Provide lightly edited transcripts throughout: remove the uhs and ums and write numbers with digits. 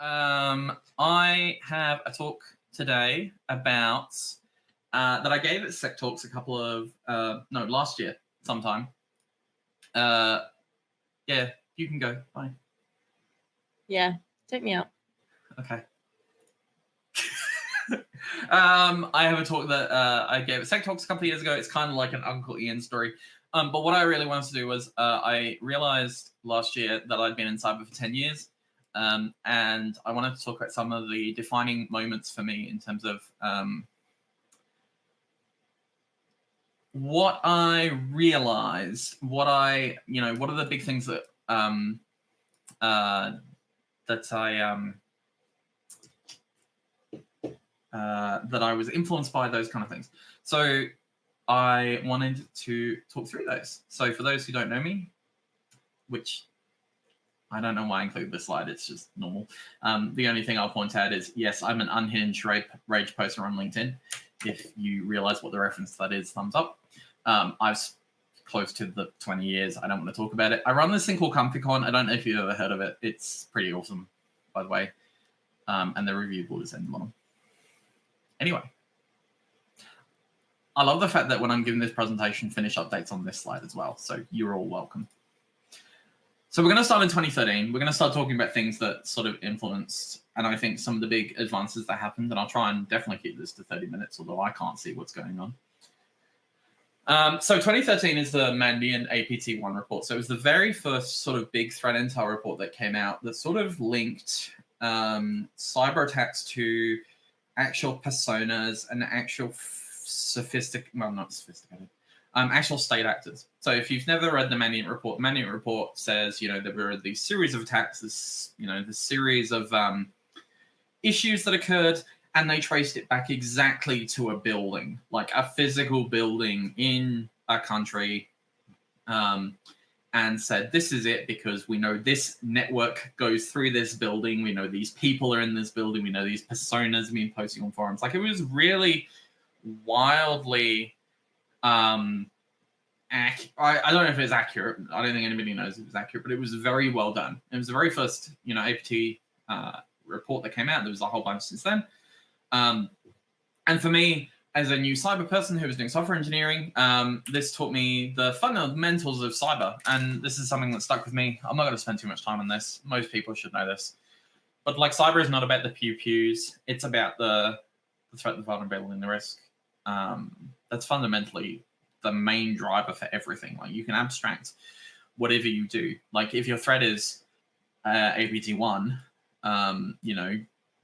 I have a talk today about that I gave at Sec Talks last year sometime. Yeah, you can go. Bye. Yeah, take me out. Okay. I have a talk that I gave at Sec Talks a couple of years ago. It's kind of like an Uncle Ian story. But what I really wanted to do was I realized last year that I'd been in cyber for 10 years. And I wanted to talk about some of the defining moments for me in terms of what I realized, what are the big things that that I was influenced by, those kind of things. So I wanted to talk through those. So for those who don't know me, which I don't know why I include this slide, it's just normal. The only thing I'll point out is, yes, I'm an unhinged rage poster on LinkedIn. If you realize what the reference to that is, thumbs up. I've close to the 20 years. I don't want to talk about it. I run this thing called ComfyCon. I don't know if you've ever heard of it. It's pretty awesome, by the way. And the review board is in the bottom. Anyway, I love the fact that when I'm giving this presentation, finish updates on this slide as well. So you're all welcome. So we're going to start in 2013. We're going to start talking about things that sort of influenced, and I think some of the big advances that happened. And I'll try and definitely keep this to 30 minutes, although I can't see what's going on. So 2013 is the Mandiant APT1 report. So it was the very first sort of big threat intel report that came out that sort of linked cyber attacks to actual personas and actual actual state actors. So if you've never read the Mandiant report says, there were these series of attacks, this series of issues that occurred, and they traced it back exactly to a building, like a physical building in a country, and said, this is it because we know this network goes through this building. We know these people are in this building. We know these personas have been posting on forums. Like, it was really wildly I don't know if it's accurate. I don't think anybody knows if it's accurate, but it was very well done. It was the very first, APT report that came out. There was a whole bunch since then. And for me, as a new cyber person who was doing software engineering, this taught me the fundamentals of cyber. And this is something that stuck with me. I'm not going to spend too much time on this. Most people should know this. But like, cyber is not about the pew-pews. It's about the threat, the vulnerability, and the risk. That's fundamentally the main driver for everything. Like, you can abstract whatever you do. Like, if your threat is APT1,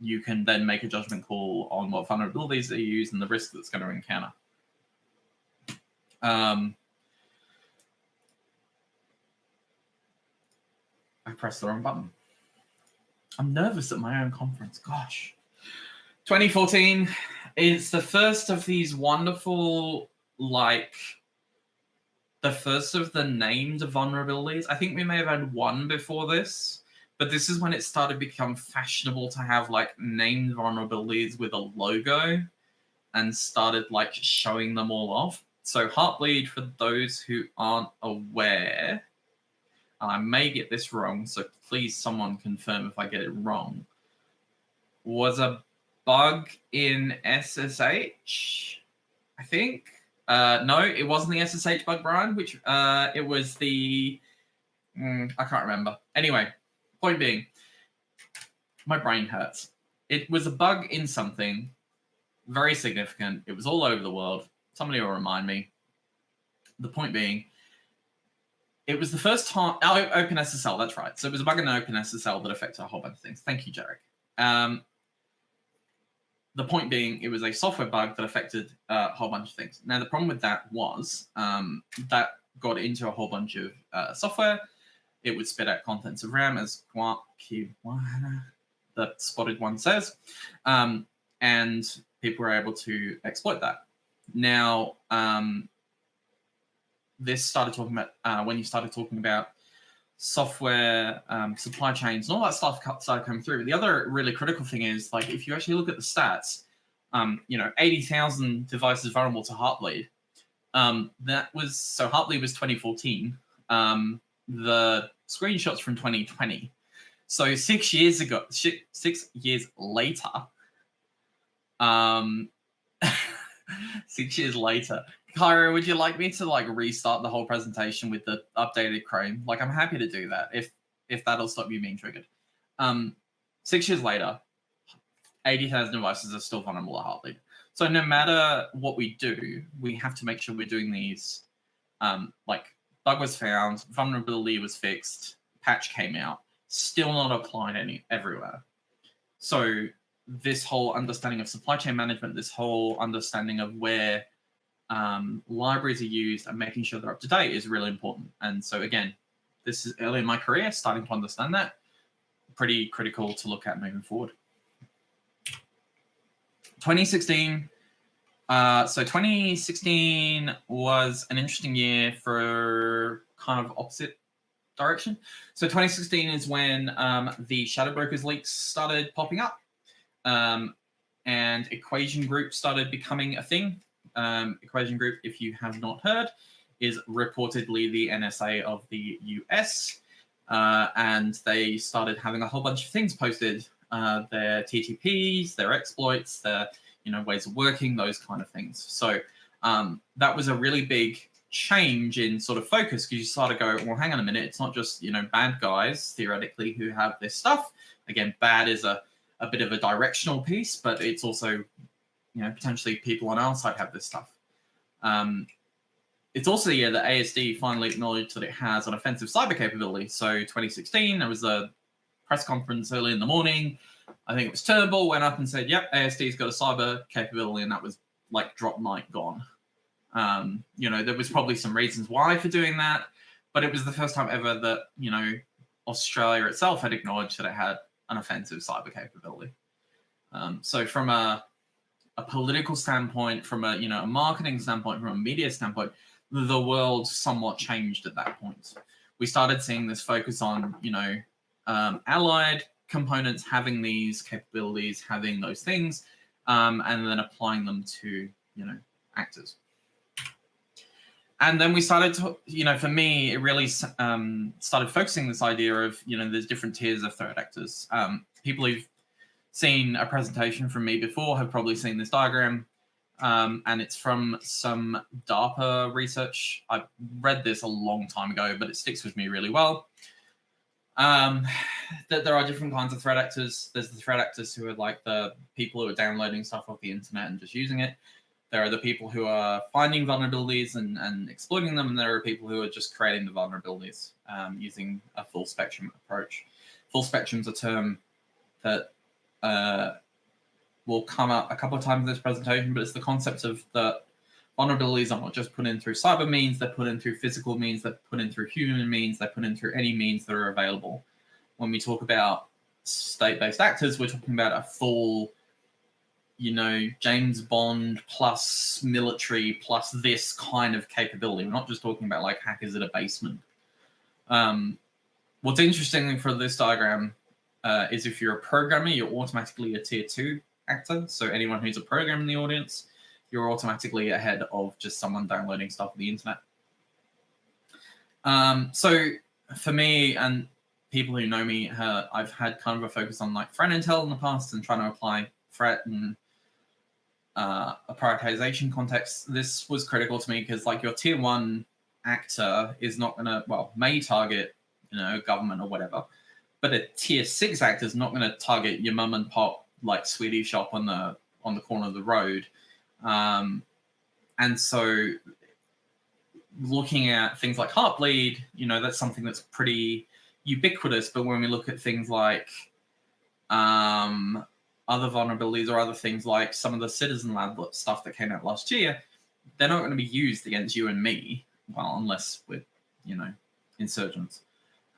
you can then make a judgment call on what vulnerabilities they use and the risk that's going to encounter. I pressed the wrong button. I'm nervous at my own conference. Gosh. 2014 is the first of these wonderful, the first of the named vulnerabilities. I think we may have had one before this, but this is when it started to become fashionable to have named vulnerabilities with a logo and started showing them all off. So Heartbleed, for those who aren't aware, and I may get this wrong, so please someone confirm if I get it wrong, was a bug in SSH, I think. No, it wasn't the SSH bug, Brian, which it was the... I can't remember. Anyway, point being, my brain hurts. It was a bug in something very significant. It was all over the world. Somebody will remind me. The point being, it was the first time... Oh, OpenSSL, that's right. So it was a bug in OpenSSL that affected a whole bunch of things. Thank you, Jarek. The point being, it was a software bug that affected a whole bunch of things. Now, the problem with that was that got into a whole bunch of software. It would spit out contents of RAM, as the spotted one says. And people were able to exploit that. Now, this started talking about, when you started talking about software, supply chains, and all that stuff started coming through. But the other really critical thing is, if you actually look at the stats, 80,000 devices vulnerable to Heartbleed. Heartbleed was 2014. The screenshots from 2020 So 6 years ago, 6 years later, 6 years later, Cairo, would you like me to like restart the whole presentation with the updated Chrome? Like, I'm happy to do that if that'll stop you being triggered. 6 years later, 80,000 devices are still vulnerable to Heartbleed. So no matter what we do, we have to make sure we're doing these. Like, bug was found, vulnerability was fixed, patch came out, still not applied everywhere. So this whole understanding of supply chain management, this whole understanding of where libraries are used and making sure they're up to date is really important. And so again, this is early in my career, starting to understand that. Pretty critical to look at moving forward. 2016. So 2016 was an interesting year for kind of opposite direction. So 2016 is when the Shadow Brokers leaks started popping up, and Equation Group started becoming a thing. Equation Group, if you have not heard, is reportedly the NSA of the US, and they started having a whole bunch of things posted, their TTPs, their exploits, their ways of working, those kind of things. So that was a really big change in sort of focus, because you sort of go, well, hang on a minute, it's not just bad guys theoretically who have this stuff. Again, bad is a bit of a directional piece, but it's also potentially people on our side have this stuff. It's also the year that ASD finally acknowledged that it has an offensive cyber capability. So 2016, there was a press conference early in the morning. I think it was Turnbull went up and said, yep, ASD's got a cyber capability, and that was like drop night gone. There was probably some reasons why for doing that, but it was the first time ever that, Australia itself had acknowledged that it had an offensive cyber capability. So from a political standpoint, from a marketing standpoint, from a media standpoint, the world somewhat changed at that point. We started seeing this focus on, allied components having these capabilities, having those things, and then applying them to, actors. And then we started to, for me, it really started focusing this idea of, there's different tiers of threat actors. People who've seen a presentation from me before have probably seen this diagram, and it's from some DARPA research. I read this a long time ago, but it sticks with me really well. That there are different kinds of threat actors. There's the threat actors who are like the people who are downloading stuff off the internet and just using it. There are the people who are finding vulnerabilities and exploiting them, and there are people who are just creating the vulnerabilities using a full spectrum approach. Full spectrum is a term that will come up a couple of times in this presentation, but it's the concept of the vulnerabilities are not just put in through cyber means, they're put in through physical means, they're put in through human means, they're put in through any means that are available. When we talk about state-based actors, we're talking about a full, James Bond plus military plus this kind of capability. We're not just talking about like hackers at a basement. What's interesting for this diagram is if you're a programmer, you're automatically a tier 2 actor. So anyone who's a programmer in the audience, you're automatically ahead of just someone downloading stuff on the internet. So for me and people who know me, I've had kind of a focus on like threat intel in the past and trying to apply threat and a prioritization context. This was critical to me because like your tier 1 actor is not going to, may target, government or whatever, but a tier 6 actor is not going to target your mum and pop like sweetie shop on the corner of the road. And so looking at things like Heartbleed, that's something that's pretty ubiquitous. But when we look at things like other vulnerabilities or other things like some of the Citizen Lab stuff that came out last year, they're not going to be used against you and me, unless we're, insurgents.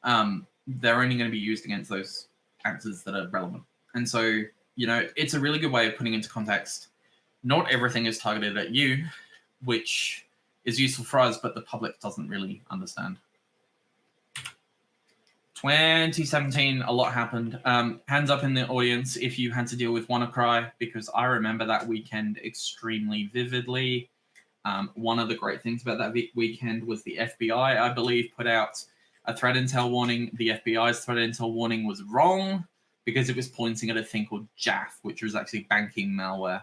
They're only going to be used against those actors that are relevant. And so, it's a really good way of putting into context, not everything is targeted at you, which is useful for us, but the public doesn't really understand. 2017, a lot happened. Hands up in the audience if you had to deal with WannaCry, because I remember that weekend extremely vividly. One of the great things about that weekend was the FBI, I believe, put out a threat intel warning. The FBI's threat intel warning was wrong because it was pointing at a thing called JAF, which was actually banking malware.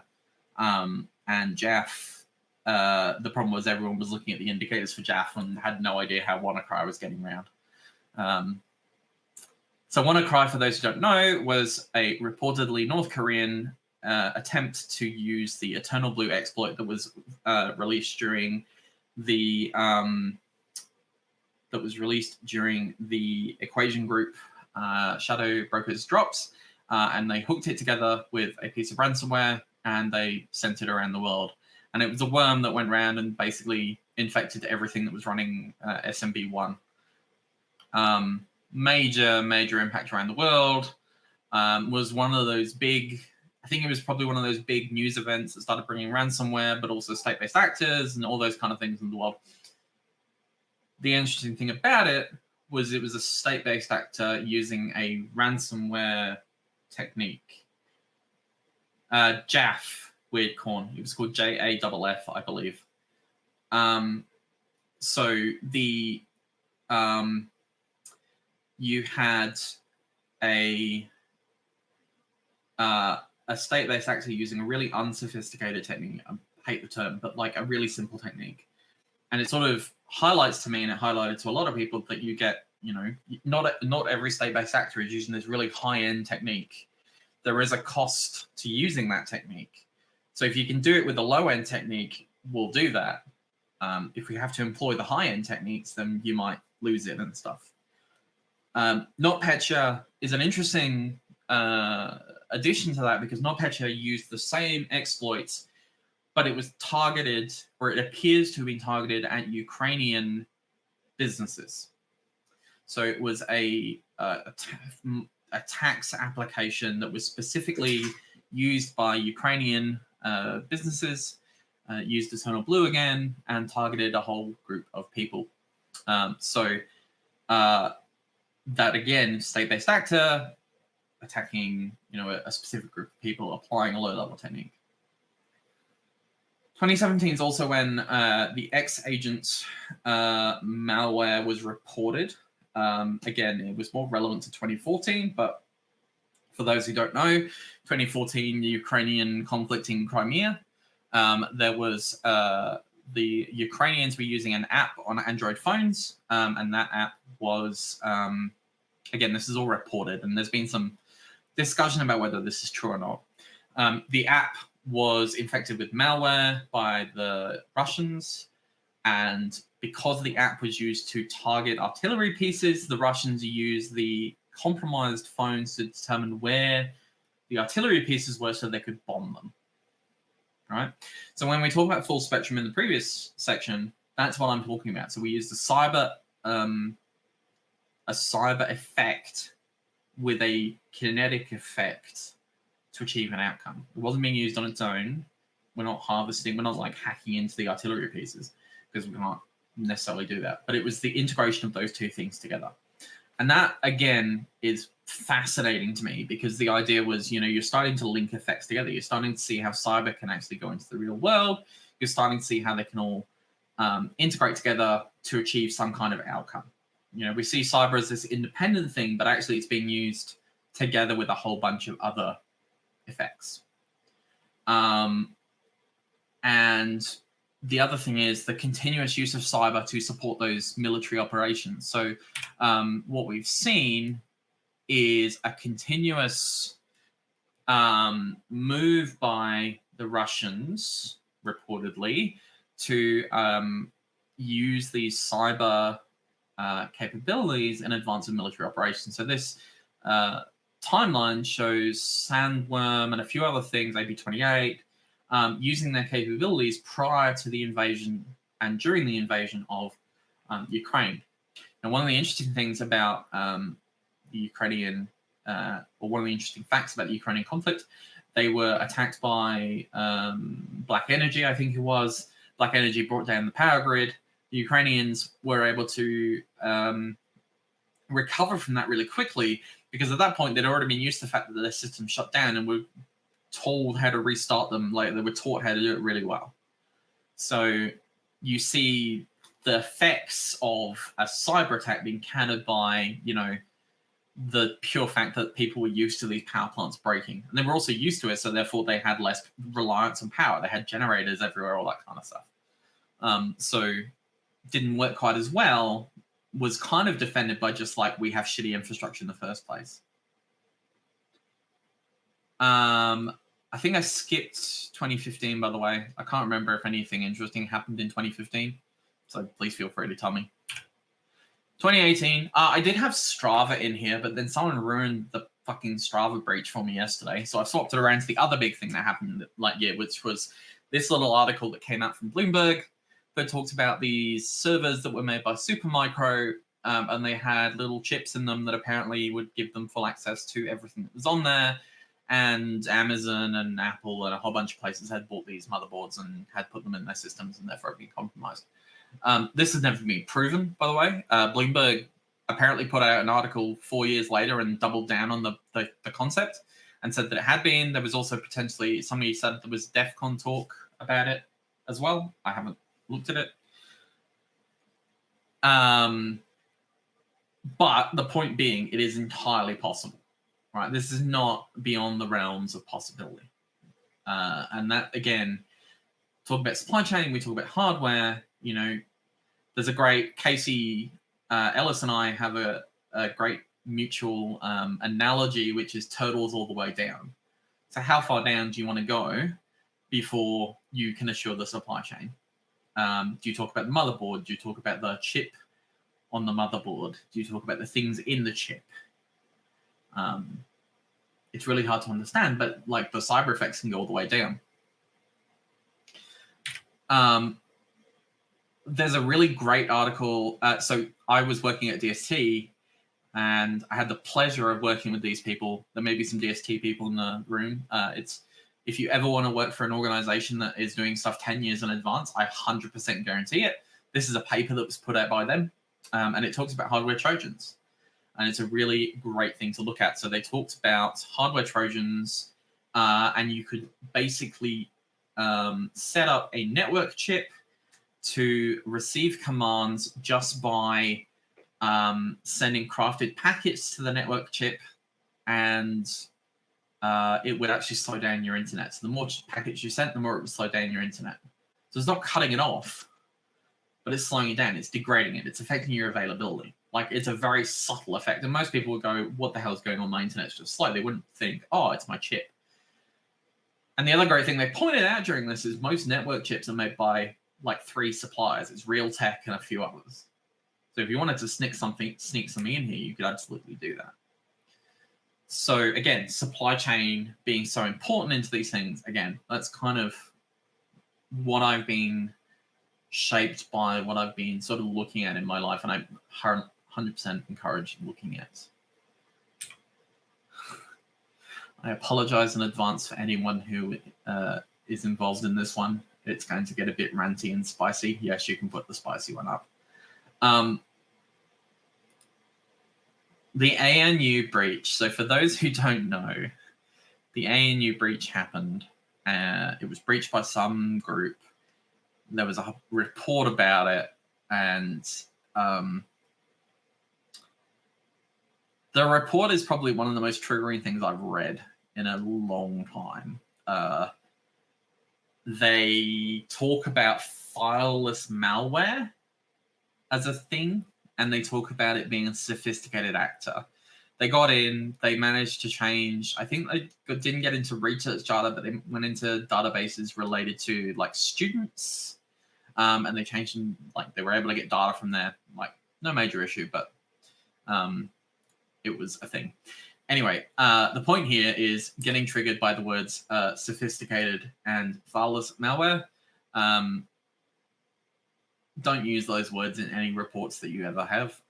And JAF, the problem was everyone was looking at the indicators for JAF and had no idea how WannaCry was getting around. So WannaCry, for those who don't know, was a reportedly North Korean attempt to use the Eternal Blue exploit that was released during the Equation Group Shadow Brokers drops, and they hooked it together with a piece of ransomware and they sent it around the world. And it was a worm that went around and basically infected everything that was running SMB1. Major impact around the world. Was one of those big, I think it was probably one of those big news events that started bringing ransomware, but also state-based actors and all those kind of things in the world. The interesting thing about it was a state-based actor using a ransomware technique. JAF, weird corn. It was called JAFF, I believe. So the you had a state-based actor using a really unsophisticated technique. I hate the term, but like a really simple technique. And it sort of highlights to me, and it highlighted to a lot of people, that you get, not every state-based actor is using this really high-end technique. There is a cost to using that technique. So if you can do it with a low-end technique, we'll do that. If we have to employ the high-end techniques, then you might lose it and stuff. NotPetya is an interesting addition to that, because NotPetya used the same exploits, but it was targeted, or it appears to have been targeted at Ukrainian businesses. So it was a tax application that was specifically used by Ukrainian businesses, used Eternal Blue again, and targeted a whole group of people. That again, state-based actor attacking, a specific group of people, applying a low-level technique. 2017 is also when the X-Agent malware was reported. Again, it was more relevant to 2014, but for those who don't know, 2014, the Ukrainian conflict in Crimea, there was the Ukrainians were using an app on Android phones, and that app was, again, this is all reported, and there's been some discussion about whether this is true or not. The app was infected with malware by the Russians, and because the app was used to target artillery pieces, the Russians used the compromised phones to determine where the artillery pieces were so they could bomb them. Right? So when we talk about full spectrum in the previous section, that's what I'm talking about. So we used a cyber effect with a kinetic effect to achieve an outcome. It wasn't being used on its own. We're not harvesting, we're not like hacking into the artillery pieces, because we can't necessarily do that. But it was the integration of those two things together. And that, again, is fascinating to me, because the idea was, you're starting to link effects together. You're starting to see how cyber can actually go into the real world. You're starting to see how they can all integrate together to achieve some kind of outcome. We see cyber as this independent thing, but actually it's being used together with a whole bunch of other effects. And the other thing is the continuous use of cyber to support those military operations. So what we've seen is a continuous move by the Russians, reportedly, to use these cyber capabilities in advance of military operations. So this timeline shows Sandworm and a few other things, AB28, using their capabilities prior to the invasion and during the invasion of Ukraine. Now, one of the interesting things about the Ukrainian, or one of the interesting facts about the Ukrainian conflict, they were attacked by Black Energy, I think it was. Black Energy brought down the power grid. The Ukrainians were able to recover from that really quickly, because at that point they'd already been used to the fact that their system shut down and were told how to restart them. Like, they were taught how to do it really well. So you see the effects of a cyber attack being countered by, you know, the pure fact that people were used to these power plants breaking. And they were also used to it, so therefore they had less reliance on power. They had generators everywhere, all that kind of stuff. So didn't work quite as well, was kind of defended by just like, we have shitty infrastructure in the first place. I think I skipped 2015, by the way. I can't remember if anything interesting happened in 2015, so please feel free to tell me. 2018, I did have Strava in here, but then someone ruined the fucking Strava breach for me yesterday, so I swapped it around to the other big thing that happened that year, which was this little article that came out from Bloomberg that talks about these servers that were made by Supermicro, and they had little chips in them that apparently would give them full access to everything that was on there. And Amazon and Apple and a whole bunch of places had bought these motherboards and had put them in their systems and therefore been compromised. This has never been proven, by the way. Bloomberg apparently put out an article 4 years later and doubled down on the concept and said that it had been. There was also potentially, somebody said there was DEF CON talk about it as well. I haven't looked at it. But the point being, it is entirely possible. Right, this is not beyond the realms of possibility. And that, again, talk about supply chain, we talk about hardware, you know, there's a great, Casey Ellis and I have a great mutual analogy, which is turtles all the way down. So how far down do you want to go before you can assure the supply chain? Do you talk about the motherboard? Do you talk about the chip on the motherboard? Do you talk about the things in the chip? It's really hard to understand, but like the cyber effects can go all the way down. There's a really great article. So I was working at DST and I had the pleasure of working with these people. There may be some DST people in the room. It's, if you ever want to work for an organization that is doing stuff 10 years in advance, I 100% guarantee it. This is a paper that was put out by them, and it talks about hardware Trojans. And it's a really great thing to look at. So they talked about hardware Trojans, and you could basically set up a network chip to receive commands just by sending crafted packets to the network chip, and it would actually slow down your internet. So the more packets you sent, the more it would slow down your internet. So it's not cutting it off, but it's slowing it down. It's degrading it. It's affecting your availability. Like, it's a very subtle effect. And most people would go, what the hell is going on? My internet's just slow. They wouldn't think, oh, it's my chip. And the other great thing they pointed out during this is most network chips are made by like 3 suppliers. It's Realtek and a few others. So if you wanted to sneak something in here, you could absolutely do that. So again, supply chain being so important into these things, again, that's kind of what I've been shaped by, what I've been sort of looking at in my life, and I 100% encourage looking at. I apologize in advance for anyone who is involved in this one. It's going to get a bit ranty and spicy. Yes, you can put the spicy one up. The ANU breach. So for those who don't know, the ANU breach happened. It was breached by some group. There was a report about it, and the report is probably one of the most triggering things I've read in a long time. They talk about fileless malware as a thing, and they talk about it being a sophisticated actor. They got in, they managed to change, I think they didn't get into research data, but they went into databases related to like students, and they changed them, like they were able to get data from there, like no major issue, but it was a thing. Anyway, the point here is getting triggered by the words sophisticated and fileless malware. Don't use those words in any reports that you ever have.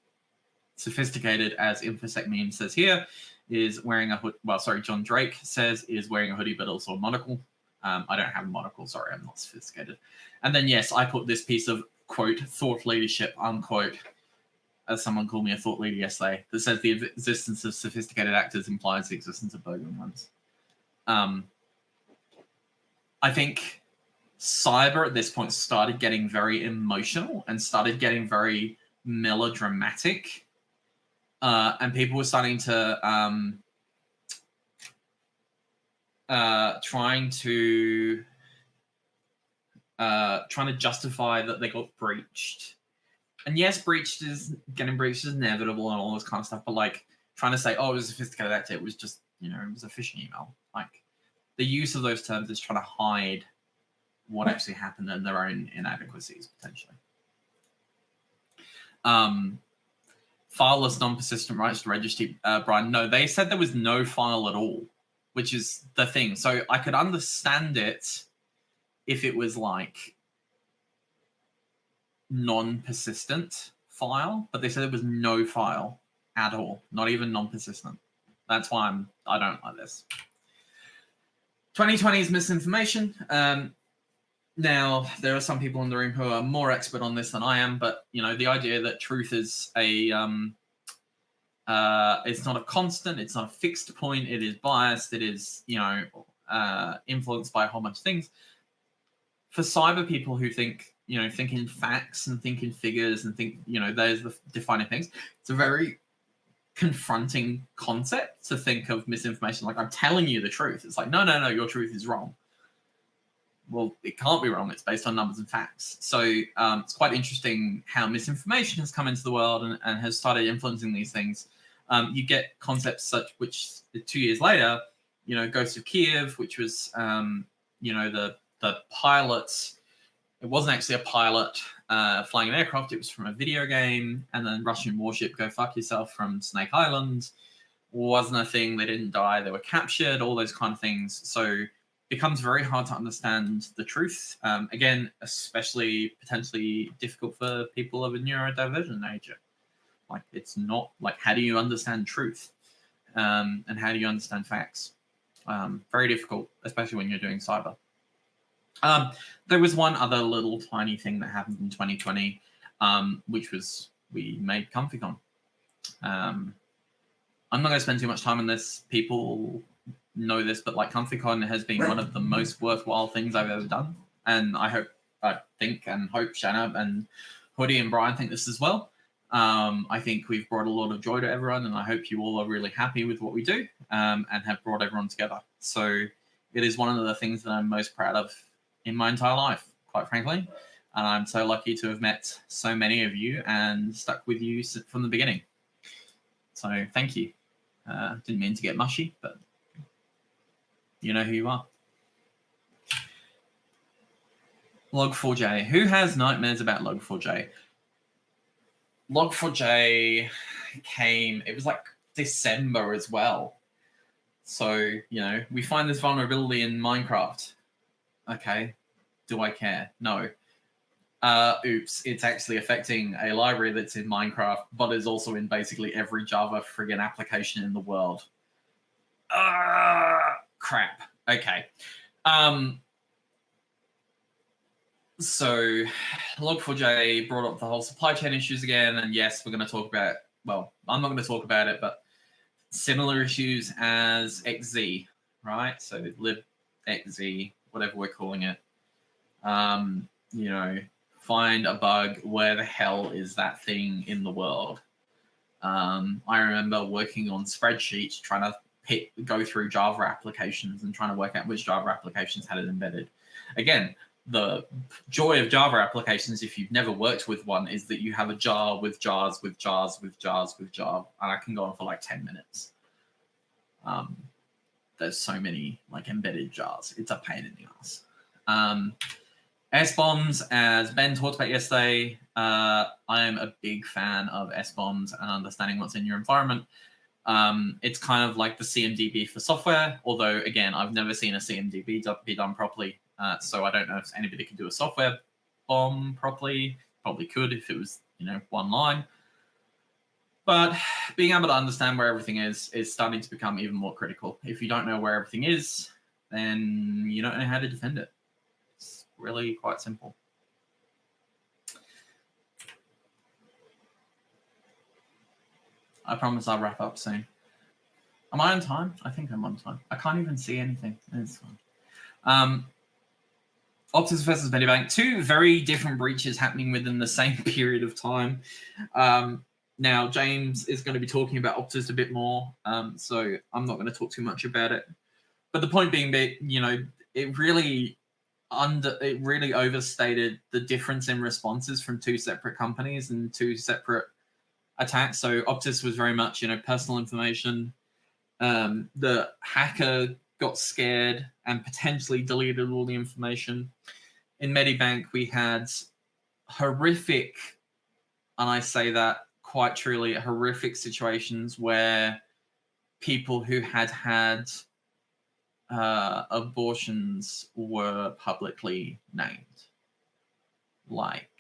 Sophisticated, as InfoSec meme says here, is wearing a hood. Well, sorry, John Drake says is wearing a hoodie, but also a monocle. I don't have a monocle. Sorry, I'm not sophisticated. And then, yes, I put this piece of, quote, thought leadership, unquote, as someone called me a thought leader yesterday, that says the existence of sophisticated actors implies the existence of burgling ones. I think cyber at this point started getting very emotional and started getting very melodramatic, and people were starting to trying to justify that they got breached. And yes, getting breached is inevitable and all this kind of stuff, but like trying to say, oh, it was a sophisticated attack, it was just, it was a phishing email. Like the use of those terms is trying to hide what actually happened and their own inadequacies potentially. Fileless non-persistent writes to registry, Brian. No, they said there was no file at all, which is the thing. So I could understand it if it was like non-persistent file, but they said there was no file at all, not even non-persistent. That's why I don't like this. 2020 is misinformation. Now, there are some people in the room who are more expert on this than I am, but the idea that truth is it's not a constant, it's not a fixed point, it is biased, it is influenced by a whole bunch of things. For cyber people who think in facts and think in figures and think there's the defining things, it's a very confronting concept to think of misinformation like I'm telling you the truth. It's like no, your truth is wrong. Well, it can't be wrong. It's based on numbers and facts. So it's quite interesting how misinformation has come into the world and has started influencing these things. You get concepts such which 2 years later, Ghost of Kiev, which was the pilot. It wasn't actually a pilot flying an aircraft. It was from a video game. And then Russian warship Go Fuck Yourself from Snake Island wasn't a thing. They didn't die. They were captured. All those kind of things. So becomes very hard to understand the truth. Again, especially potentially difficult for people of a neurodivergent nature. Like it's not like how do you understand truth, and how do you understand facts? Very difficult, especially when you're doing cyber. There was one other little tiny thing that happened in 2020, which was we made ComfyCon. I'm not going to spend too much time on this. People know this, but like ComfyCon has been one of the most worthwhile things I've ever done, and I think and hope Shanna and Hoodie and Brian think this as well. I think we've brought a lot of joy to everyone, and I hope you all are really happy with what we do and have brought everyone together. So it is one of the things that I'm most proud of in my entire life, quite frankly, and I'm so lucky to have met so many of you and stuck with you from the beginning. So thank you. Didn't mean to get mushy, but you know who you are. Log4j. Who has nightmares about Log4j? Log4j came, it was like December as well. So, we find this vulnerability in Minecraft. Okay, do I care? No. Oops, it's actually affecting a library that's in Minecraft, but is also in basically every Java friggin' application in the world. Crap. Okay. So Log4j brought up the whole supply chain issues again, and yes, we're going to talk about, well, I'm not going to talk about it, but similar issues as XZ, right? So libxz, whatever we're calling it. Find a bug. Where the hell is that thing in the world? I remember working on spreadsheets trying to go through Java applications and trying to work out which Java applications had it embedded. Again, the joy of Java applications, if you've never worked with one, is that you have a jar with jars with jars with jars with jar, and I can go on for like 10 minutes. There's so many like embedded jars. It's a pain in the ass. S-bombs, as Ben talked about yesterday, I am a big fan of S-bombs and understanding what's in your environment. It's kind of like the CMDB for software, although, again, I've never seen a CMDB be done properly, so I don't know if anybody can do a software bomb properly. Probably could if it was, one line. But being able to understand where everything is starting to become even more critical. If you don't know where everything is, then you don't know how to defend it. It's really quite simple. I promise I'll wrap up soon. Am I on time? I think I'm on time. I can't even see anything. It's fine. Optus versus Medibank, two very different breaches happening within the same period of time. Now, James is going to be talking about Optus a bit more, so I'm not going to talk too much about it. But the point being that, you know, it really overstated the difference in responses from two separate companies and two separate attacks. So Optus was very much, you know, personal information. The hacker got scared and potentially deleted all the information. In Medibank, we had horrific, and I say that quite truly, horrific situations where people who had abortions were publicly named. Like,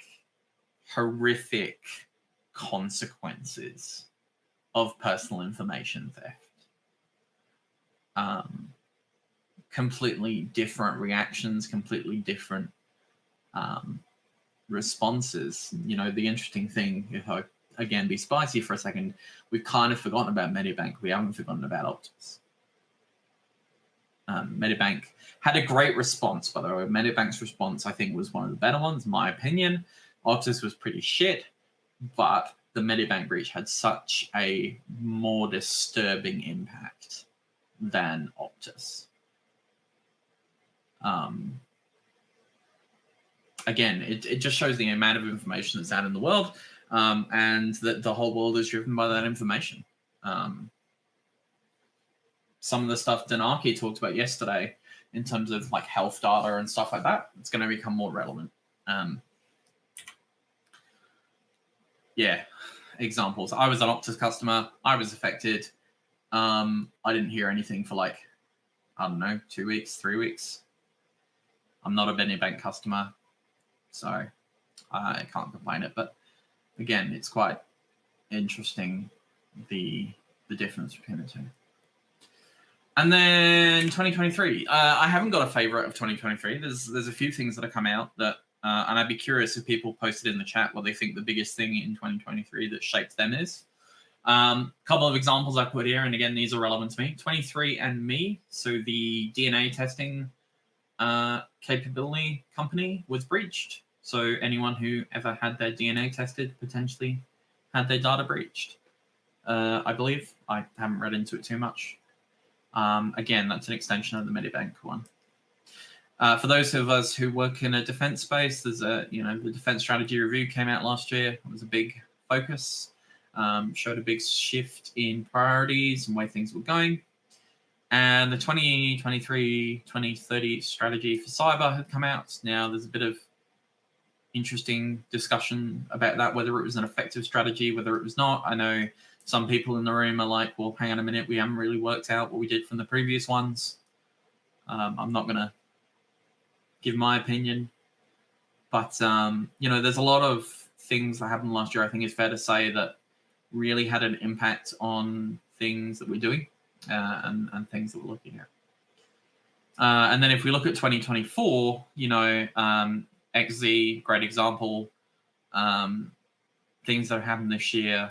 horrific consequences of personal information theft. Completely different reactions, completely different responses. You know, the interesting thing, if I again be spicy for a second, we've kind of forgotten about Medibank. We haven't forgotten about Optus. Medibank had a great response, by the way. Medibank's response, I think, was one of the better ones, in my opinion. Optus was pretty shit, but the Medibank breach had such a more disturbing impact than Optus. Again, it just shows the amount of information that's out in the world, and that the whole world is driven by that information. Some of the stuff Danaki talked about yesterday in terms of like health data and stuff like that, it's going to become more relevant. Yeah, examples. I was an Optus customer. I was affected. I didn't hear anything for like, I don't know, 2 weeks, 3 weeks. I'm not a Medibank customer, so I can't complain it. But again, it's quite interesting, the difference between the two. And then 2023. I haven't got a favorite of 2023. There's a few things that have come out that, and I'd be curious if people posted in the chat what they think the biggest thing in 2023 that shaped them is. Couple of examples I put here, and again, these are relevant to me. 23andMe, so the DNA testing capability company was breached. So anyone who ever had their DNA tested potentially had their data breached. I believe. I haven't read into it too much. Again, that's an extension of the Medibank one. For those of us who work in a defense space, there's the defense strategy review came out last year. It was a big focus, showed a big shift in priorities and where things were going. And the 2023-2030 strategy for cyber had come out. Now there's a bit of interesting discussion about that, whether it was an effective strategy, whether it was not. I know some people in the room are like, well, hang on a minute, we haven't really worked out what we did from the previous ones. I'm not going to give my opinion. But, there's a lot of things that happened last year, I think it's fair to say, that really had an impact on things that we're doing and things that we're looking at. And then if we look at 2024, XZ, great example. Things that have happened this year.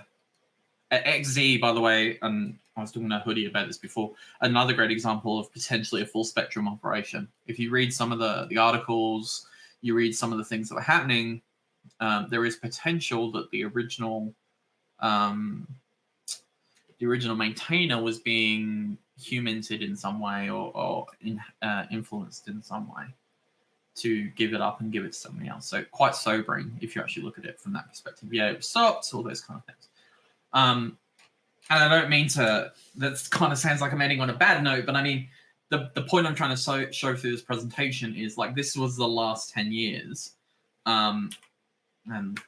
XZ, by the way, and I was talking to Hoodie about this before, another great example of potentially a full spectrum operation. If you read some of the articles, you read some of the things that were happening, there is potential that the original maintainer was being humanted in some way or influenced in some way to give it up and give it to somebody else. So quite sobering if you actually look at it from that perspective. Yeah, it was stopped, all those kind of things. And I don't mean to, that kind of sounds like I'm ending on a bad note, but I mean, the point I'm trying to show through this presentation is like, this was the last 10 years. And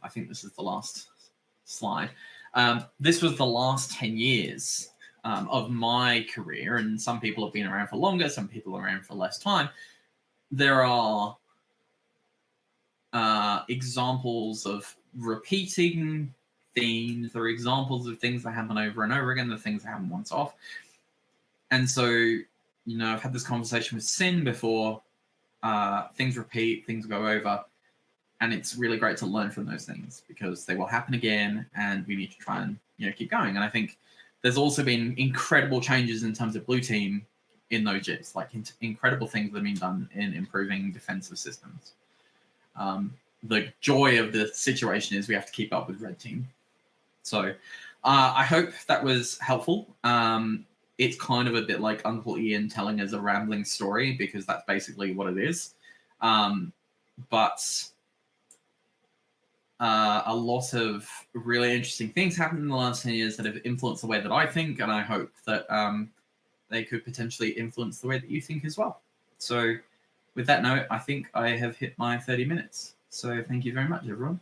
I think this is the last slide. This was the last 10 years of my career, and some people have been around for longer, some people are around for less time. There are examples of repeating themes. There are examples of things that happen over and over again, the things that happen once off. And so, I've had this conversation with Sin before. Things repeat, things go over. And it's really great to learn from those things because they will happen again and we need to try and keep going. And I think there's also been incredible changes in terms of Blue Team in those years, like incredible things that have been done in improving defensive systems. The joy of the situation is we have to keep up with Red Team. So I hope that was helpful. It's kind of a bit like Uncle Ian telling us a rambling story, because that's basically what it is. But a lot of really interesting things happened in the last 10 years that have influenced the way that I think, and I hope that they could potentially influence the way that you think as well. So with that note, I think I have hit my 30 minutes. So thank you very much, everyone.